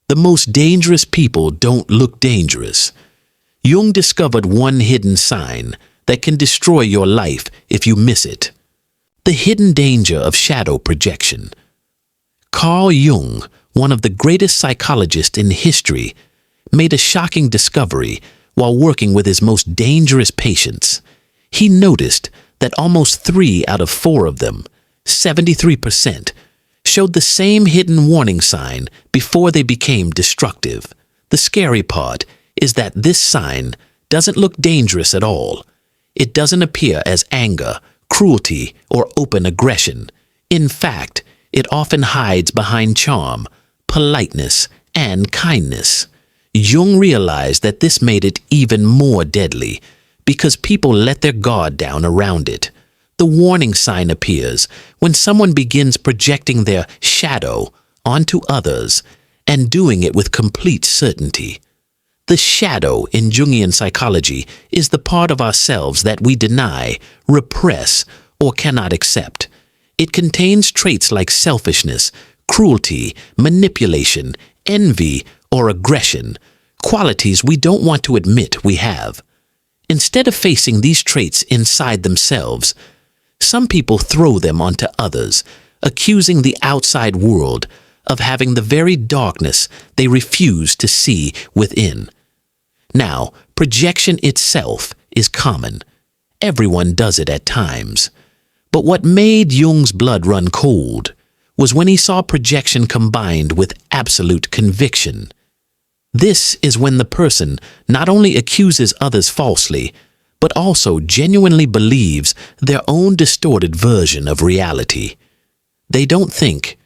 The most dangerous people don't look dangerous. Jung discovered one hidden sign that can destroy your life if you miss it. The hidden danger of shadow projection. Carl Jung, one of the greatest psychologists in history, made a shocking discovery while working with his most dangerous patients. He noticed that almost 3 out of 4 of them, 73%, showed the same hidden warning sign before they became destructive. The scary part is that this sign doesn't look dangerous at all. It doesn't appear as anger, cruelty, or open aggression. In fact, it often hides behind charm, politeness, and kindness. Jung realized that this made it even more deadly because people let their guard down around it. The warning sign appears when someone begins projecting their shadow onto others and doing it with complete certainty. The shadow in Jungian psychology is the part of ourselves that we deny, repress, or cannot accept. It contains traits like selfishness, cruelty, manipulation, envy, or aggression, qualities we don't want to admit we have. Instead of facing these traits inside themselves, some people throw them onto others, accusing the outside world of having the very darkness they refuse to see within. Now, projection itself is common. Everyone does it at times. But what made Jung's blood run cold was when he saw projection combined with absolute conviction. This is when the person not only accuses others falsely, but also genuinely believes their own distorted version of reality. They don't think,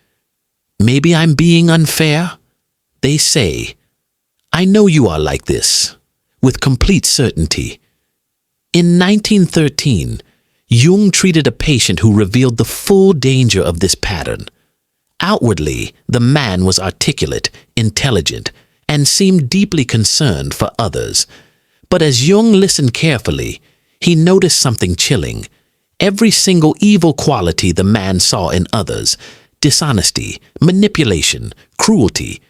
"Maybe I'm being unfair." They say, "I know you are like this," with complete certainty. In 1913, Jung treated a patient who revealed the full danger of this pattern. Outwardly, the man was articulate, intelligent, and seemed deeply concerned for others. But as Jung listened carefully, he noticed something chilling. Every single evil quality the man saw in others, dishonesty, manipulation, cruelty,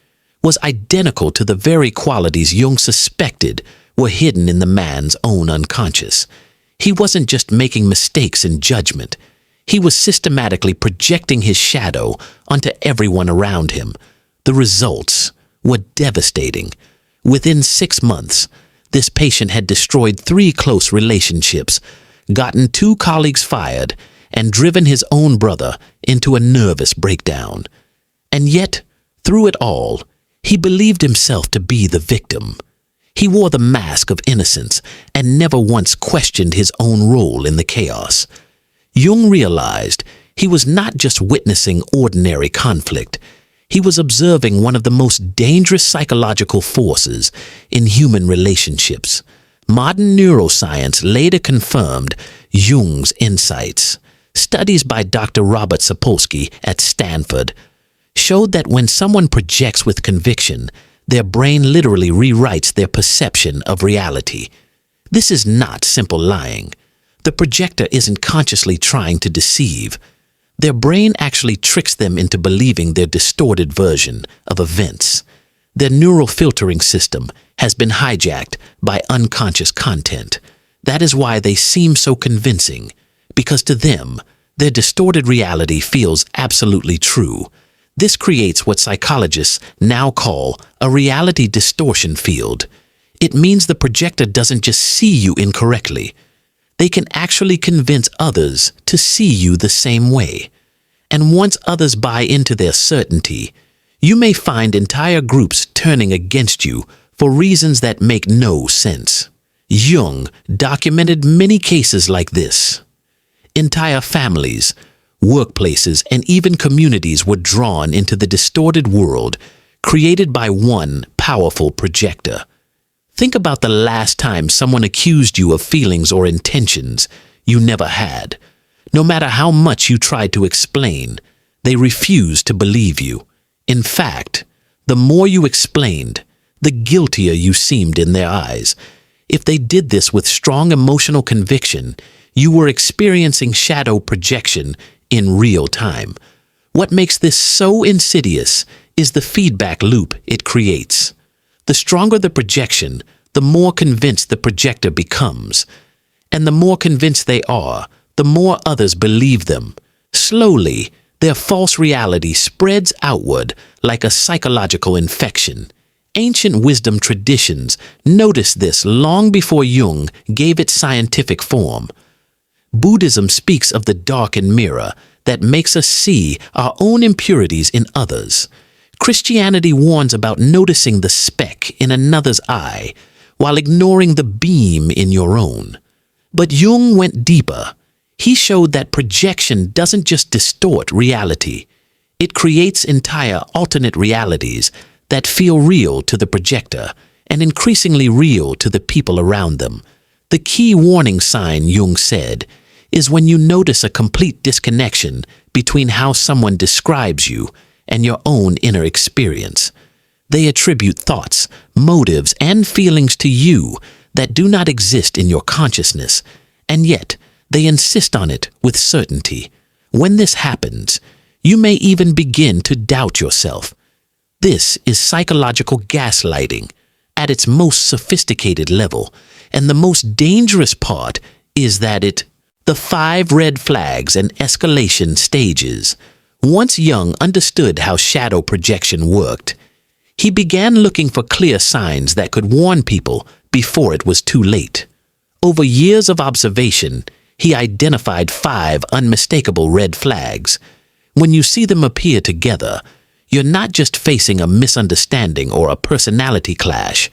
was identical to the very qualities Jung suspected were hidden in the man's own unconscious. He wasn't just making mistakes in judgment. He was systematically projecting his shadow onto everyone around him. The results were devastating. Within 6 months, this patient had destroyed 3 close relationships, gotten 2 colleagues fired, and driven his own brother into a nervous breakdown. And yet, through it all, he believed himself to be the victim. He wore the mask of innocence and never once questioned his own role in the chaos. Jung realized he was not just witnessing ordinary conflict. He was observing one of the most dangerous psychological forces in human relationships. Modern neuroscience later confirmed Jung's insights. Studies by Dr. Robert Sapolsky at Stanford showed that when someone projects with conviction, their brain literally rewrites their perception of reality. This is not simple lying. The projector isn't consciously trying to deceive. Their brain actually tricks them into believing their distorted version of events. Their neural filtering system has been hijacked by unconscious content. That is why they seem so convincing, because to them, their distorted reality feels absolutely true. This creates what psychologists now call a reality distortion field. It means the projector doesn't just see you incorrectly. They can actually convince others to see you the same way. And once others buy into their certainty, you may find entire groups turning against you for reasons that make no sense. Jung documented many cases like this. Entire families, workplaces, and even communities were drawn into the distorted world created by one powerful projector. Think about the last time someone accused you of feelings or intentions you never had. No matter how much you tried to explain, they refused to believe you. In fact, the more you explained, the guiltier you seemed in their eyes. If they did this with strong emotional conviction, you were experiencing shadow projection in real time. What makes this so insidious is the feedback loop it creates. The stronger the projection, the more convinced the projector becomes. And the more convinced they are, the more others believe them. Slowly, their false reality spreads outward like a psychological infection. Ancient wisdom traditions noticed this long before Jung gave it scientific form. Buddhism speaks of the darkened mirror that makes us see our own impurities in others. Christianity warns about noticing the speck in another's eye while ignoring the beam in your own. But Jung went deeper. He showed that projection doesn't just distort reality. It creates entire alternate realities that feel real to the projector and increasingly real to the people around them. The key warning sign, Jung said, is when you notice a complete disconnection between how someone describes you and your own inner experience. They attribute thoughts, motives, and feelings to you that do not exist in your consciousness, and yet they insist on it with certainty. When this happens, you may even begin to doubt yourself. This is psychological gaslighting at its most sophisticated level, and the most dangerous part is that the 5 red flags and escalation stages. Once Jung understood how shadow projection worked, he began looking for clear signs that could warn people before it was too late. Over years of observation, he identified 5 unmistakable red flags. When you see them appear together, you're not just facing a misunderstanding or a personality clash.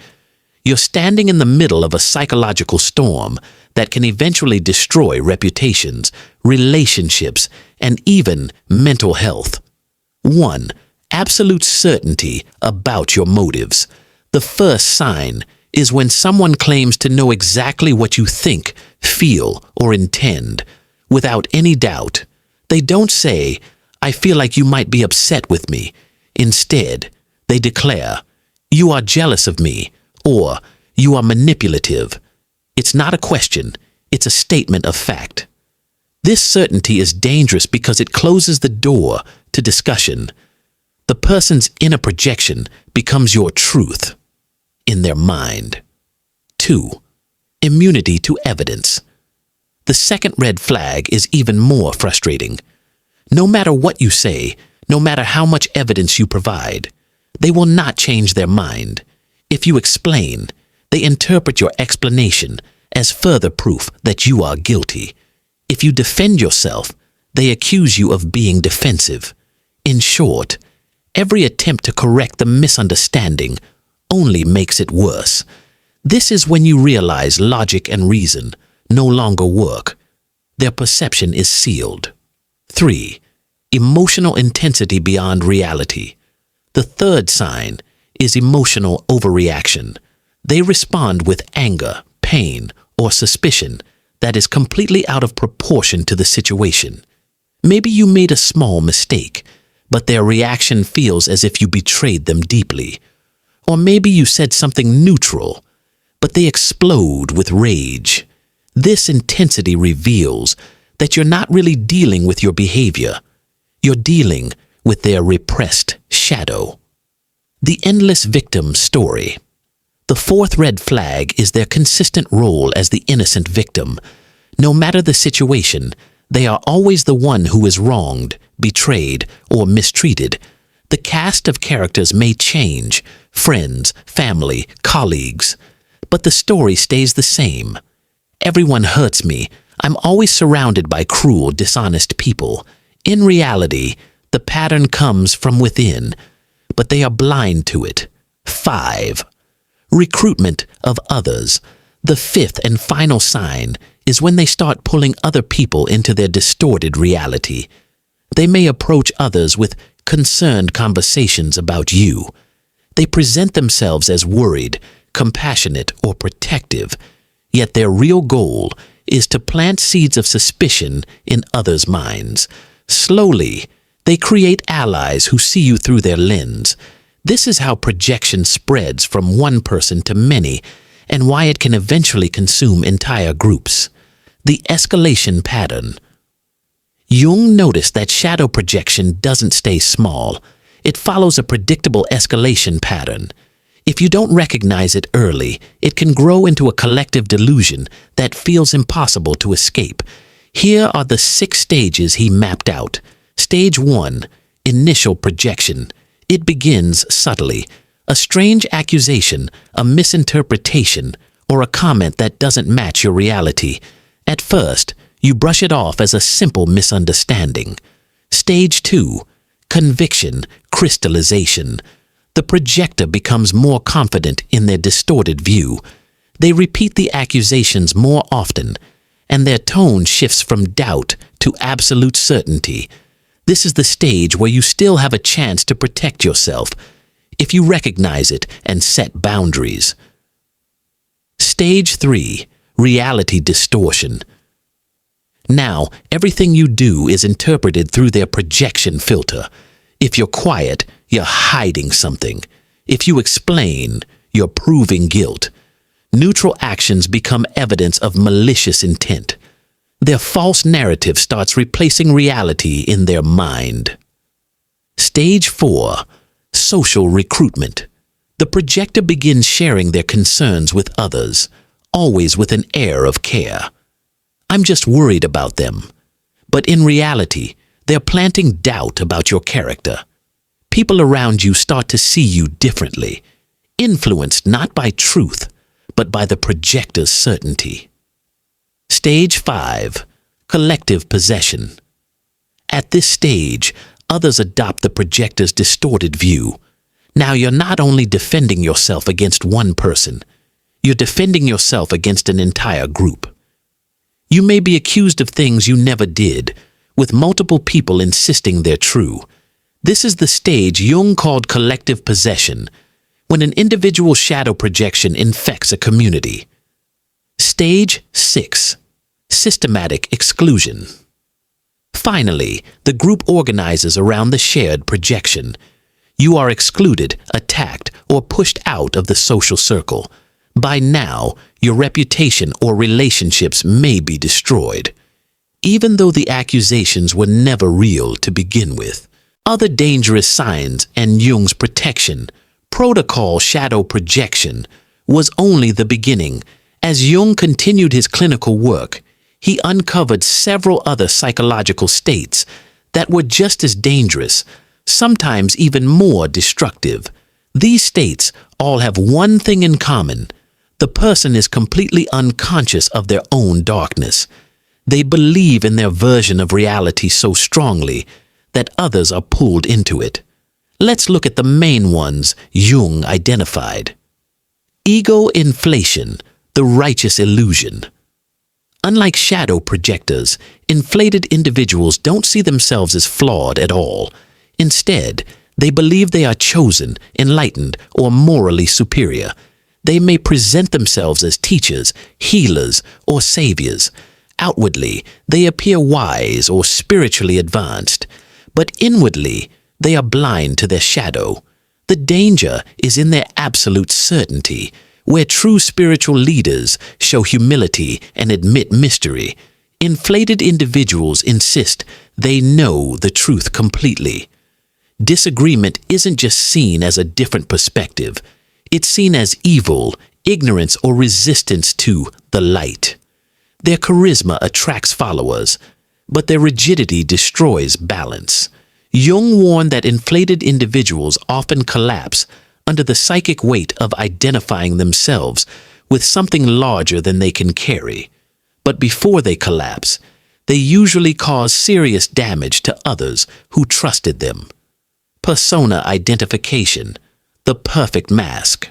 You're standing in the middle of a psychological storm that can eventually destroy reputations, relationships, and even mental health. 1. Absolute certainty about your motives. The first sign is when someone claims to know exactly what you think, feel, or intend, without any doubt. They don't say, "I feel like you might be upset with me." Instead, they declare, "You are jealous of me," or "You are manipulative." It's not a question, it's a statement of fact. This certainty is dangerous because it closes the door to discussion. The person's inner projection becomes your truth in their mind. 2. Immunity to evidence. The second red flag is even more frustrating. No matter what you say, no matter how much evidence you provide, they will not change their mind. If you explain, they interpret your explanation as further proof that you are guilty. If you defend yourself, they accuse you of being defensive. In short, every attempt to correct the misunderstanding only makes it worse. This is when you realize logic and reason no longer work. Their perception is sealed. 3. Emotional intensity beyond reality. The third sign is emotional overreaction. They respond with anger, pain, or suspicion that is completely out of proportion to the situation. Maybe you made a small mistake, but their reaction feels as if you betrayed them deeply. Or maybe you said something neutral, but they explode with rage. This intensity reveals that you're not really dealing with your behavior. You're dealing with their repressed shadow. The endless victim story. The fourth red flag is their consistent role as the innocent victim. No matter the situation, they are always the one who is wronged, betrayed, or mistreated. The cast of characters may change, friends, family, colleagues, but the story stays the same. Everyone hurts me. I'm always surrounded by cruel, dishonest people. In reality, the pattern comes from within, but they are blind to it. 5. Recruitment of others. The fifth and final sign is when they start pulling other people into their distorted reality. They may approach others with concerned conversations about you. They present themselves as worried, compassionate, or protective, yet their real goal is to plant seeds of suspicion in others' minds. Slowly, they create allies who see you through their lens. This is how projection spreads from one person to many, and why it can eventually consume entire groups. The escalation pattern. Jung noticed that shadow projection doesn't stay small. It follows a predictable escalation pattern. If you don't recognize it early, it can grow into a collective delusion that feels impossible to escape. Here are the 6 stages he mapped out. Stage 1, initial projection. It begins subtly. A strange accusation, a misinterpretation, or a comment that doesn't match your reality. At first, you brush it off as a simple misunderstanding. Stage 2, conviction, crystallization. The projector becomes more confident in their distorted view. They repeat the accusations more often, and their tone shifts from doubt to absolute certainty. This is the stage where you still have a chance to protect yourself, if you recognize it and set boundaries. Stage 3, reality distortion. Now, everything you do is interpreted through their projection filter. If you're quiet, you're hiding something. If you explain, you're proving guilt. Neutral actions become evidence of malicious intent. Their false narrative starts replacing reality in their mind. Stage 4, social recruitment. The projector begins sharing their concerns with others, always with an air of care. I'm just worried about them. But in reality, they're planting doubt about your character. People around you start to see you differently, influenced not by truth, but by the projector's certainty. Stage 5, collective possession. At this stage, others adopt the projector's distorted view. Now you're not only defending yourself against one person, you're defending yourself against an entire group. You may be accused of things you never did, with multiple people insisting they're true. This is the stage Jung called collective possession, when an individual shadow projection infects a community. Stage 6, systematic exclusion. Finally, the group organizes around the shared projection. You are excluded, attacked, or pushed out of the social circle. By now, your reputation or relationships may be destroyed, even though the accusations were never real to begin with. Other dangerous signs and Jung's protection, protocol shadow projection, was only the beginning. As Jung continued his clinical work, he uncovered several other psychological states that were just as dangerous, sometimes even more destructive. These states all have one thing in common. The person is completely unconscious of their own darkness. They believe in their version of reality so strongly that others are pulled into it. Let's look at the main ones Jung identified. Ego inflation, the righteous illusion. Unlike shadow projectors, inflated individuals don't see themselves as flawed at all. Instead, they believe they are chosen, enlightened, or morally superior. They may present themselves as teachers, healers, or saviors. Outwardly, they appear wise or spiritually advanced, but inwardly, they are blind to their shadow. The danger is in their absolute certainty, where true spiritual leaders show humility and admit mystery. Inflated individuals insist they know the truth completely. Disagreement isn't just seen as a different perspective. It's seen as evil, ignorance, or resistance to the light. Their charisma attracts followers, but their rigidity destroys balance. Jung warned that inflated individuals often collapse under the psychic weight of identifying themselves with something larger than they can carry. But before they collapse, they usually cause serious damage to others who trusted them. Persona identification, the perfect mask.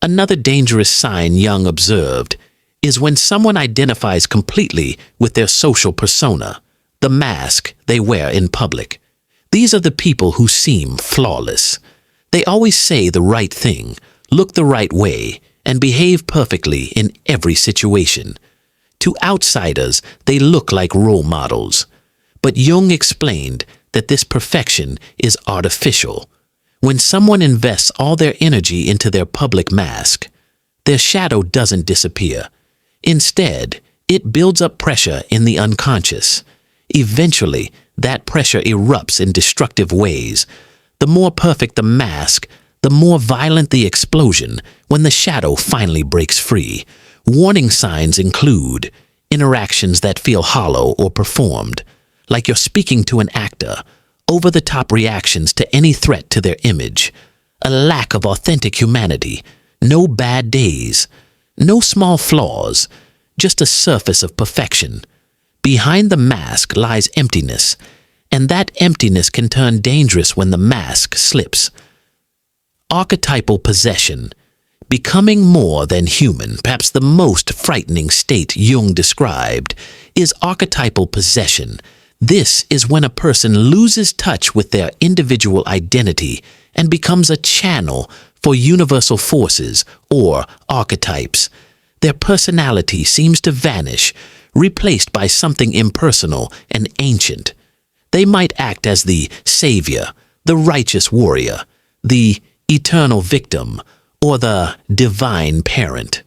Another dangerous sign Jung observed is when someone identifies completely with their social persona, the mask they wear in public. These are the people who seem flawless. They always say the right thing, look the right way, and behave perfectly in every situation. To outsiders, they look like role models. But Jung explained that this perfection is artificial. When someone invests all their energy into their public mask, their shadow doesn't disappear. Instead, it builds up pressure in the unconscious. Eventually, that pressure erupts in destructive ways. The more perfect the mask, the more violent the explosion when the shadow finally breaks free. Warning signs include interactions that feel hollow or performed, like you're speaking to an actor, over-the-top reactions to any threat to their image, a lack of authentic humanity, no bad days, no small flaws, just a surface of perfection. Behind the mask lies emptiness, and that emptiness can turn dangerous when the mask slips. Archetypal possession, becoming more than human, perhaps the most frightening state Jung described, is archetypal possession. This is when a person loses touch with their individual identity and becomes a channel for universal forces or archetypes. Their personality seems to vanish, replaced by something impersonal and ancient. They might act as the savior, the righteous warrior, the eternal victim, or the divine parent.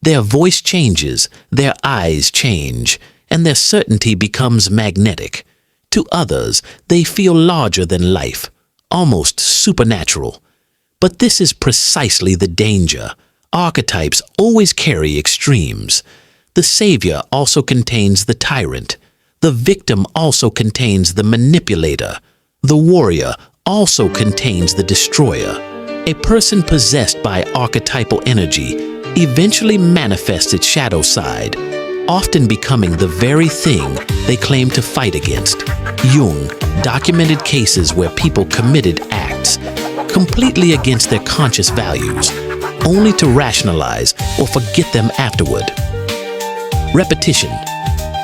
Their voice changes, their eyes change, and their certainty becomes magnetic. To others, they feel larger than life, almost supernatural. But this is precisely the danger. Archetypes always carry extremes. The savior also contains the tyrant. The victim also contains the manipulator. The warrior also contains the destroyer. A person possessed by archetypal energy eventually manifests its shadow side, often becoming the very thing they claim to fight against. Jung documented cases where people committed acts completely against their conscious values, only to rationalize or forget them afterward. Repetition,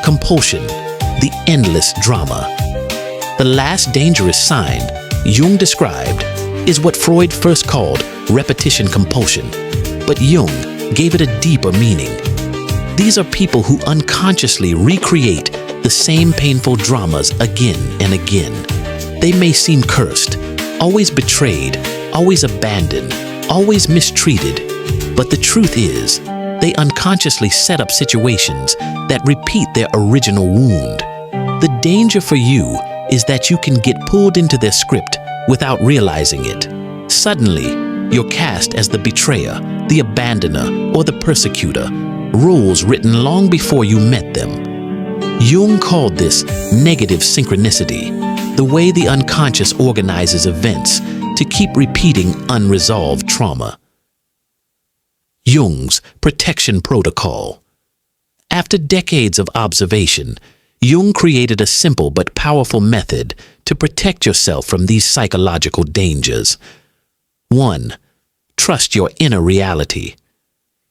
compulsion, the endless drama. The last dangerous sign Jung described is what Freud first called repetition compulsion, but Jung gave it a deeper meaning. These are people who unconsciously recreate the same painful dramas again and again. They may seem cursed, always betrayed, always abandoned, always mistreated, but the truth is, they unconsciously set up situations that repeat their original wound. The danger for you is that you can get pulled into their script without realizing it. Suddenly, you're cast as the betrayer, the abandoner, or the persecutor, roles written long before you met them. Jung called this negative synchronicity, the way the unconscious organizes events to keep repeating unresolved trauma. Jung's protection protocol. After decades of observation, Jung created a simple but powerful method to protect yourself from these psychological dangers. 1. Trust your inner reality.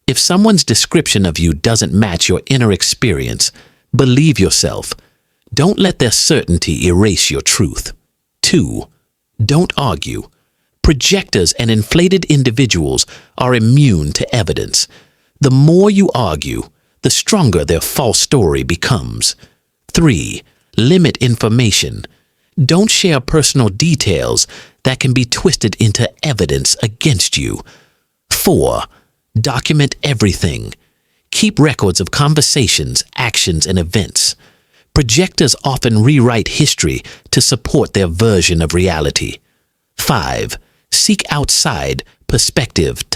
If someone's description of you doesn't match your inner experience, believe yourself. Don't let their certainty erase your truth. 2. Don't argue. Projectors and inflated individuals are immune to evidence. The more you argue, the stronger their false story becomes. 3. Limit information. Don't share personal details that can be twisted into evidence against you. 4. Document everything. Keep records of conversations, actions, and events. Projectors often rewrite history to support their version of reality. 5. Seek outside perspective,